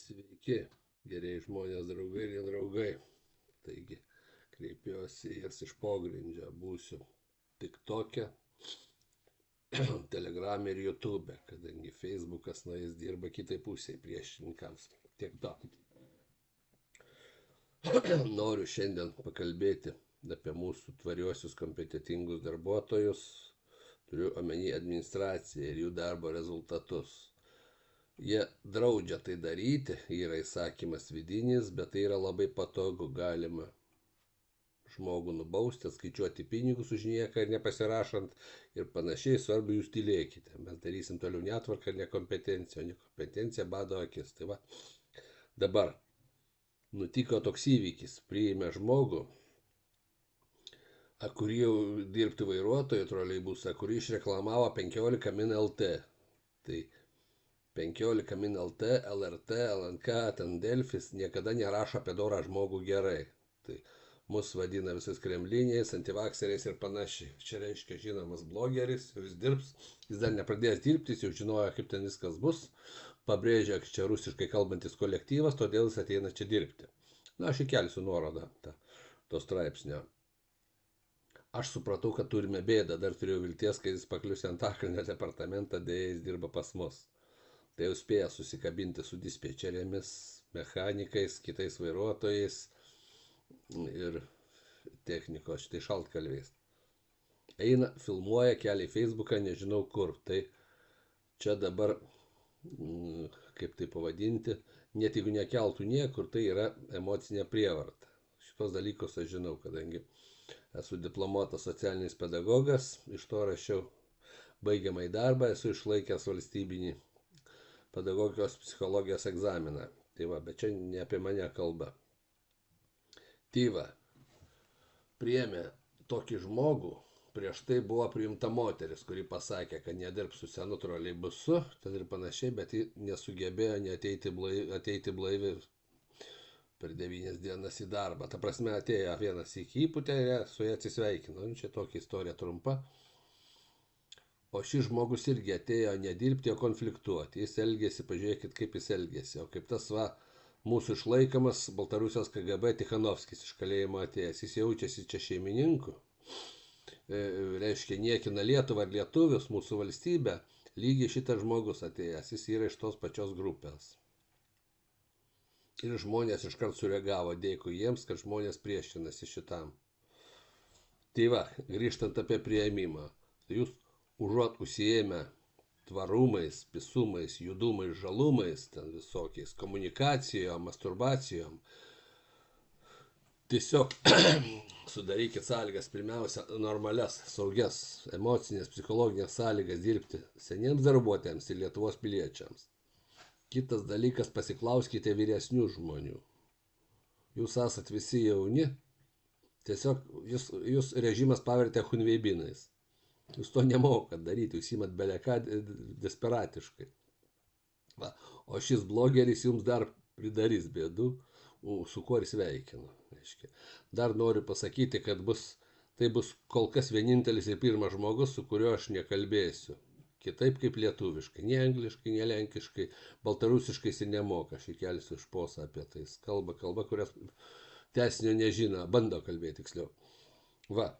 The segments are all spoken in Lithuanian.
Sveiki, geriai žmonės, draugai ir nedraugai. Taigi, kreipiuosi į jas iš pogrindžio. Būsiu TikTok'e, Telegram'e ir YouTube'e, kadangi Facebookas jis dirba kitai pusiai priešininkams. Tiek to. Noriu šiandien pakalbėti apie mūsų tvariuosius kompetitingus darbuotojus. Turiu omeny administraciją ir jų darbo rezultatus. Jie draudžia tai daryti, yra įsakymas vidinis, bet tai yra labai patogu, galima žmogų nubausti, atskaičiuoti pinigus už nieką ir nepasirašant ir panašiai, svarbu jūs tylėkite. Mes darysim toliau netvarką ir nekompetenciją, o nekompetencija bado akis. Tai va, dabar nutiko toks įvykis, priėmė žmogų, kurį jau dirbti vairuotojų troleibusą, kurį išreklamavo 15 min LT. Tai 15 min LT, LRT, LNK, ten Delfis niekada nerašo apie dorą žmogų gerai. Tai mus vadina visais kremliniais, antivakseriais ir panašiai. Čia reiškia žinomas blogeris, jis dirbs, jis dar nepradėjęs dirbti, jis jau žinojo, kaip ten viskas bus. Pabrėžia, kad čia rusiškai kalbantis kolektyvas, todėl jis ateina čia dirbti. Na, aš įkelsiu nuorodą to straipsnio. Aš supratau, kad turime bėdą, dar turėjau vilties, kad jis paklius į Antakalnio departamentą, dėja jis dirba pas mus. Tai jau spėja susikabinti su dispečerėmis, mechanikais, kitais vairuotojais ir technikos, šitai šaltkalviais. Eina, filmuoja, kelia į Facebooką, nežinau kur. Tai čia dabar, kaip tai pavadinti, net jeigu nekeltų niekur, tai yra emocinė prievarta. Šitos dalykus aš žinau, kadangi esu diplomuotas socialinis pedagogas, iš to rašiau baigiamąjį darbą, esu išlaikęs valstybinį pedagogikos psichologijos egzaminą. Tai va, bet čia ne apie mane kalba. Tai va, priėmė tokį žmogų, prieš tai buvo priimta moteris, kuri pasakė, kad nedirbs su senu troleibusu, ten ir panašiai, bet ji nesugebėjo ateiti blaivi per 9 dienas į darbą. Ta prasme, atėjo vienas iki įpūtę ir su ja atsisveikino. Čia tokia istorija trumpa. O šis žmogus irgi atėjo nedirbti, o konfliktuoti. Jis elgėsi, pažiūrėkit, kaip jis elgėsi. O kaip tas va, mūsų išlaikomas Baltarusijos KGB Tikhanovskis iš kalėjimo atėjęs. Jis jaučiasi čia šeimininku. Reiškia, niekina Lietuvą ir lietuvius, mūsų valstybę. Lygiai šitas žmogus atėjęs. Jis yra iš tos pačios grupės. Ir žmonės iškart sureagavo. Dėkui jiems, kad žmonės priešinasi šitam. Tai va, grįžtant apie priėmimą. Tai jūs užuot užsiėmę tvarumais, pisumais, judumais, žalumais, ten visokiais, komunikacijom, masturbacijom, tiesiog sudarykit sąlygas, pirmiausia, normalias, saugias, emocinės, psichologinės sąlygas dirbti seniems darbuotojams ir Lietuvos piliečiams. Kitas dalykas, pasiklauskite vyresnių žmonių. Jūs esat visi jauni, tiesiog jūs režimas pavertė chunveibinais. Jūs to nemokat daryti, jūs imat beleką desperatiškai. Va. O šis blogeris jums dar pridarys bėdų, su kuo ir sveikinu. Dar noriu pasakyti, kad tai bus kol kas vienintelis ir pirmas žmogus, su kuriuo aš nekalbėsiu. Kitaip kaip lietuviškai, ne angliškai, ne lenkiškai, baltarusiškai jis nemoka. Aš įkelsiu iš posą apie tai. Kalba, kurias teisinio nežino, bando kalbėti tiksliau. Va.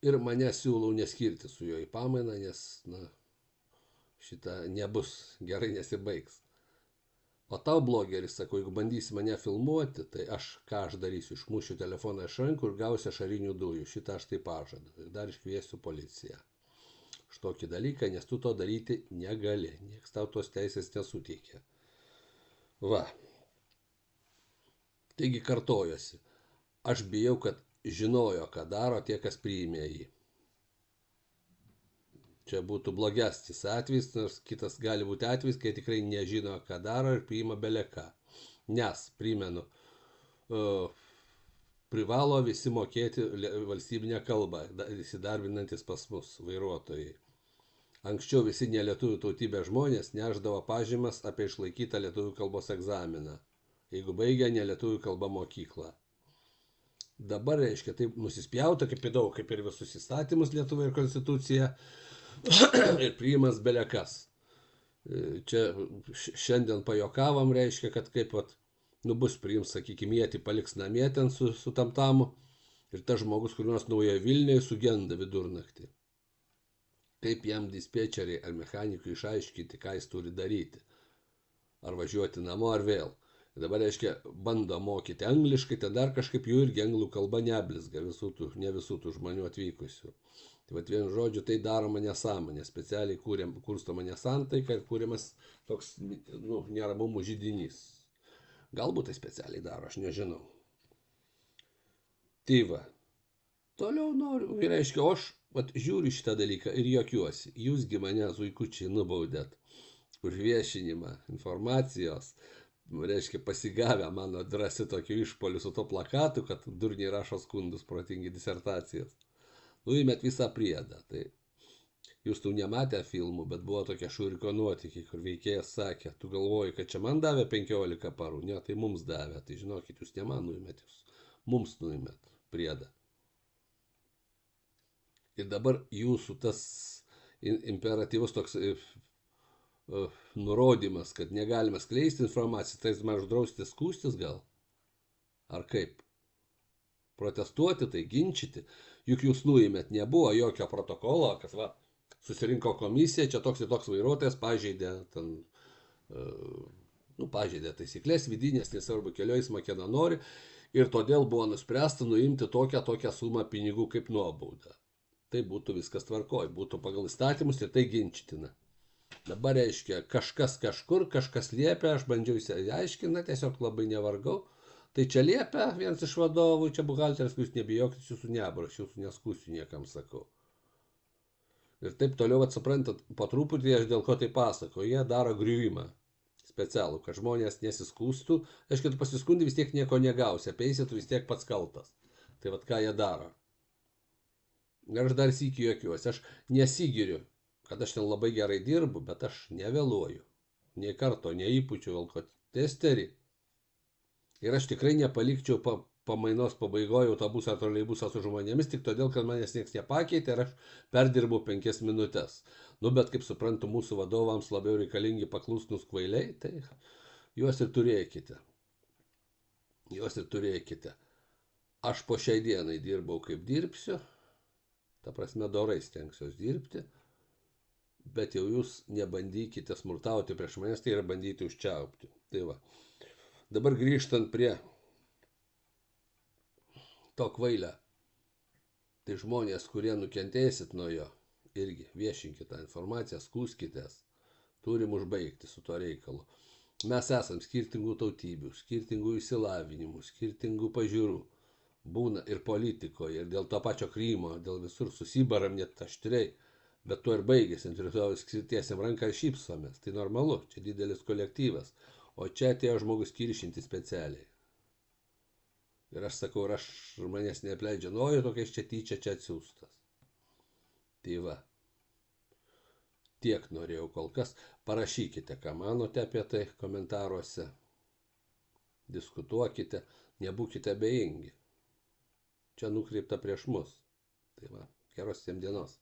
Ir mane siūlau neskirti su juo į pamainą, nes šitą nebus, gerai nesibaigs. O tau blogeris, sako, jeigu bandysi mane filmuoti, tai ką aš darysiu, išmušiu telefoną iš rankų ir gausiu ašarinių dujų. Šitą aš tai pažadu. Ir dar iškviesiu policiją. Štokį dalyką, nes tu to daryti negali. Niekas tau tos teisės nesuteikia. Va. Taigi kartojosi. Aš bijau, kad žinojo, ką daro tie, kas priėmė jį. Čia būtų blogesnis atvejis, nors kitas gali būti atvejis, kai tikrai nežino, ką daro ir priima beleką. Nes, primenu, privalo visi mokėti valstybinę kalbą, įsidarbinantis pas mus vairuotojai. Anksčiau visi nelietuvių tautybės žmonės nešdavo pažymas apie išlaikytą lietuvių kalbos egzaminą, jeigu baigia nelietuvių kalbą mokyklą. Dabar, reiškia, taip nusispjauta kaip ir visus įstatymus Lietuvai ir konstituciją ir priimas belekas. Čia šiandien pajokavom, reiškia, kad kaip vat, bus priims, sakykime, jėti paliks namie ten su tamtamu ir tas žmogus, kur nors naujoje Vilniuje sugenda vidurnaktį. Kaip jam dispečeriai ar mechanikui išaiškinti, ką jis turi daryti. Ar važiuoti namo, ar vėl. Ir dabar, reiškia, bando mokyti angliškai, ten dar kažkaip jų irgi anglų kalba neblizga ne visų tų žmonių atvykusių. Tai vat vienu žodžiu, tai daroma nesąmonė, specialiai kurstoma nesantaika ir kūriamas toks neramumų židinys. Galbūt tai specialiai daro, aš nežinau. Tai va, toliau noriu, reiškia, o aš žiūriu šitą dalyką ir juokiuosi. Jūsgi mane, zuikučiai, nubaudėt už viešinimą informacijos, reiškia, pasigavę mano drąsi tokiu išpoliu su to plakatu, kad durniai rašo skundus, protingi disertacijas. Nuimėt visą priedą. Tai jūs tų nematę filmų, bet buvo tokie Šuriko nuotykiai, kur veikėjas sakė, tu galvoji, kad čia man davė 15 parų, ne, tai mums davė. Tai žinokit, jūs ne man nuimėt, jūs mums nuimėt priedą. Ir dabar jūsų tas imperatyvus toks nurodymas, kad negalime skleisti informaciją, tai man uždrausti skūstis gal? Ar kaip? Protestuoti, tai ginčyti. Juk jūs nuimėt, nebuvo jokio protokolo, kad va, susirinko komisija, čia toks ir toks vairuotojas pažeidė, pažeidė taisyklės vidinės, nesvarbu kelio eismo kieno nori, ir todėl buvo nuspręsta nuimti tokią sumą pinigų kaip nuobaudą. Tai būtų viskas tvarkoj, būtų pagal įstatymus ir tai ginčytina. Dabar reiškia, kažkas kažkur, kažkas liepia, aš bandžiau įsiaiškinti, tiesiog labai nevargau. Tai čia liepia vienas iš vadovų, čia buhalteris, jūs nebijokit, jūsų nebraš, jūsų neskusiu niekam, sakau. Ir taip toliau, suprantat, po truputį aš dėl ko tai pasako, jie daro griuvimą specialų, kad žmonės nesiskūstų, aiškiai, tu pasiskundi vis tiek nieko negausi, apeisi, tu vis tiek pats kaltas. Tai vat ką jie daro. Ir aš dar sykį juokiuosi, aš nesigiriu, kad aš ten labai gerai dirbu, bet aš nevėluoju. Nei karto neįpučiu vilko testerį. Ir aš tikrai nepalikčiau pamainos pabaigoje autobusą ar troleibusą su žmonėmis, tik todėl, kad manęs nieks nepakeitė ir aš perdirbau 5 minutės. Bet kaip suprantu, mūsų vadovams labiau reikalingi paklusnus kvailiai, tai juos ir turėkite. Aš po šiai dienai dirbau kaip dirbsiu, ta prasme dorai stengsiuos dirbti, bet jau jūs nebandykite smurtauti prieš manęs, tai yra bandyti užčiaupti. Tai va. Dabar grįžtant prie to kvailio, tai žmonės, kurie nukentėsit nuo jo, irgi viešinkite tą informaciją, skųskitės, turim užbaigti su tuo reikalu. Mes esam skirtingų tautybių, skirtingų išsilavinimų, skirtingų pažiūrų, būna ir politikoje, ir dėl to pačio Krymo, dėl visur susibaram net aštriai, bet tuo ir baigėsi, ant rytojus skirtiesiam ranką ir šypsomės, tai normalu, čia didelis kolektyvas. O čia atėjo žmogus kiršinti specialiai. Ir aš sakau, aš manęs neapleidžia, noriu tokiais čia tyčia čia atsiųstas. Tai va. Tiek norėjau kol kas. Parašykite, ką manote apie tai komentaruose. Diskutuokite, nebūkite abejingi. Čia nukreipta prieš mus. Tai va, geros jums dienos.